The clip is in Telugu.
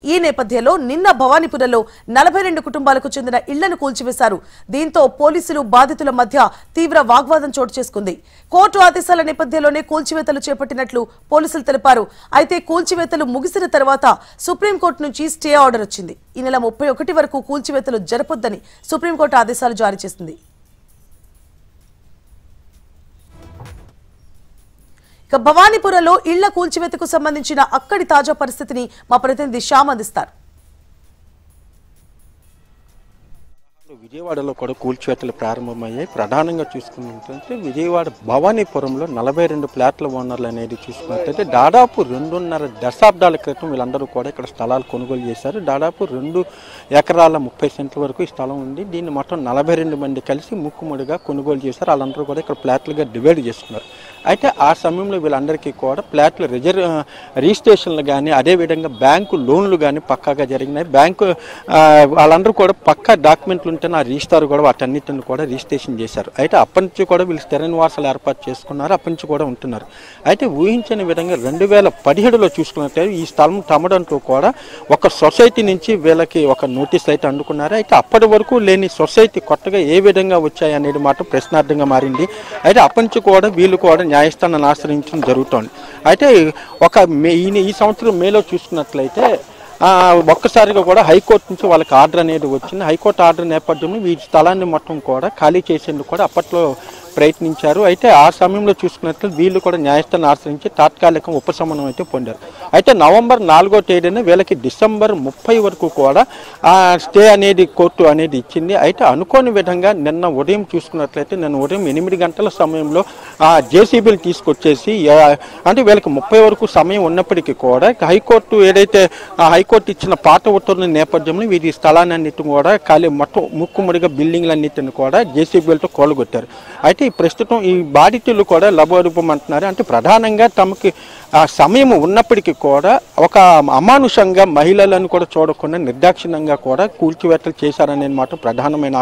ఈ నేపథ్యంలో నిన్న భవానీపురంలో 42 కుటుంబాలకు చెందిన ఇళ్లను కూల్చివేశారు. దీంతో పోలీసులు బాధితుల మధ్య తీవ్ర వాగ్వాదం చోటు చేసుకుంది. కోర్టు ఆదేశాల నేపథ్యంలోనే కూల్చివేతలు చేపట్టినట్లు పోలీసులు తెలిపారు. అయితే కూల్చివేతలు ముగిసిన తర్వాత సుప్రీంకోర్టు నుంచి స్టే ఆర్డర్ వచ్చింది. ఈ నెల 31 వరకు కూల్చివేతలు జరపొద్దని సుప్రీంకోర్టు ఆదేశాలు జారీ చేసింది. ఇక భవానీపురంలో ఇళ్ల కూల్చివేతకు సంబంధించిన అక్కడి తాజా పరిస్థితిని మా ప్రతినిధి శ్యామ్ అందిస్తారు. విజయవాడలో కూడా కూల్చివేతలు ప్రారంభమయ్యాయి. ప్రధానంగా చూసుకున్నట్లయితే విజయవాడ భవానీపురంలో 42 ఫ్లాట్ల ఓనర్లు అనేది చూసుకున్నట్లయితే దాదాపు 2.5 దశాబ్దాల క్రితం వీళ్ళందరూ కూడా ఇక్కడ స్థలాలు కొనుగోలు చేశారు. దాదాపు 2 ఎకరాల 30 సెంట్ల వరకు ఈ స్థలం ఉంది. దీన్ని మొత్తం 42 మంది కలిసి ముక్కుముడిగా కొనుగోలు చేశారు. వాళ్ళందరూ కూడా ఇక్కడ ఫ్లాట్లుగా డివైడ్ చేసుకున్నారు. అయితే ఆ సమయంలో వీళ్ళందరికీ కూడా ఫ్లాట్ల రిజిస్ట్రేషన్లు కానీ అదేవిధంగా బ్యాంకు లోన్లు కానీ పక్కాగా జరిగినాయి. బ్యాంకు వాళ్ళందరూ కూడా పక్కా డాక్యుమెంట్లు ఉంటే ఆ రిజిస్టార్ కూడా వాటన్నిటిని కూడా రిజిస్ట్రేషన్ చేశారు. అయితే అప్పటి నుంచి కూడా వీళ్ళు స్థిర నివాసాలు ఏర్పాటు చేసుకున్నారు. అప్పటి నుంచి కూడా ఉంటున్నారు. అయితే ఊహించని విధంగా 2017లో చూసుకున్నట్లయితే ఈ స్థలం తమ్మడంతో కూడా ఒక సొసైటీ నుంచి వీళ్ళకి ఒక నోటీస్ అయితే అందుకున్నారు. అయితే అప్పటి వరకు లేని సొసైటీ కొత్తగా ఏ విధంగా వచ్చాయి అనేది మాత్రం ప్రశ్నార్థంగా మారింది. అయితే అప్పటి నుంచి కూడా వీళ్ళు కూడా న్యాయస్థానాన్ని ఆశ్రయించడం జరుగుతోంది. అయితే ఈ సంవత్సరం మేలో చూసుకున్నట్లయితే ఒక్కసారిగా కూడా హైకోర్టు నుంచి వాళ్ళకి ఆర్డర్ అనేది వచ్చింది. హైకోర్టు ఆర్డర్ నేపథ్యంలో ఈ స్థలాన్ని మొత్తం కూడా ఖాళీ చేసేందుకు కూడా అప్పట్లో ప్రయత్నించారు. అయితే ఆ సమయంలో చూసుకున్నట్లు వీళ్ళు కూడా న్యాయస్థానం ఆశ్రయించి తాత్కాలిక ఉపశమనం అయితే పొందారు. అయితే నవంబర్ 4వ తేదీన వీళ్ళకి డిసెంబర్ 30 వరకు కూడా స్టే అనేది కోర్టు అనేది ఇచ్చింది. అయితే అనుకోని విధంగా నిన్న ఉదయం చూసుకున్నట్లయితే నిన్న ఉదయం 8 గంటల సమయంలో జేసీబీలు తీసుకొచ్చేసి అంటే వీళ్ళకి 30 వరకు సమయం ఉన్నప్పటికీ కూడా హైకోర్టు ఏదైతే హైకోర్టు ఇచ్చిన పాత ఉత్తర్వుల నేపథ్యంలో వీరి స్థలాన్ని అన్నిటిని కూడా ఖాళీ మొత్తం ముక్కుముడిగా బిల్డింగ్లన్నిటిని కూడా జేసీబీలతో కూలగొట్టారు. అయితే ప్రస్తుతం ఈ బాధితులు కూడా లబోరూపం అంటున్నారు. అంటే ప్రధానంగా తమకి సమయం ఉన్నప్పటికీ కూడా ఒక అమానుషంగా మహిళలను కూడా చూడకుండా నిర్దాక్షిణ్యంగా కూడా కూల్చివేతలు చేశారనేది మాత్రం ప్రధానమైన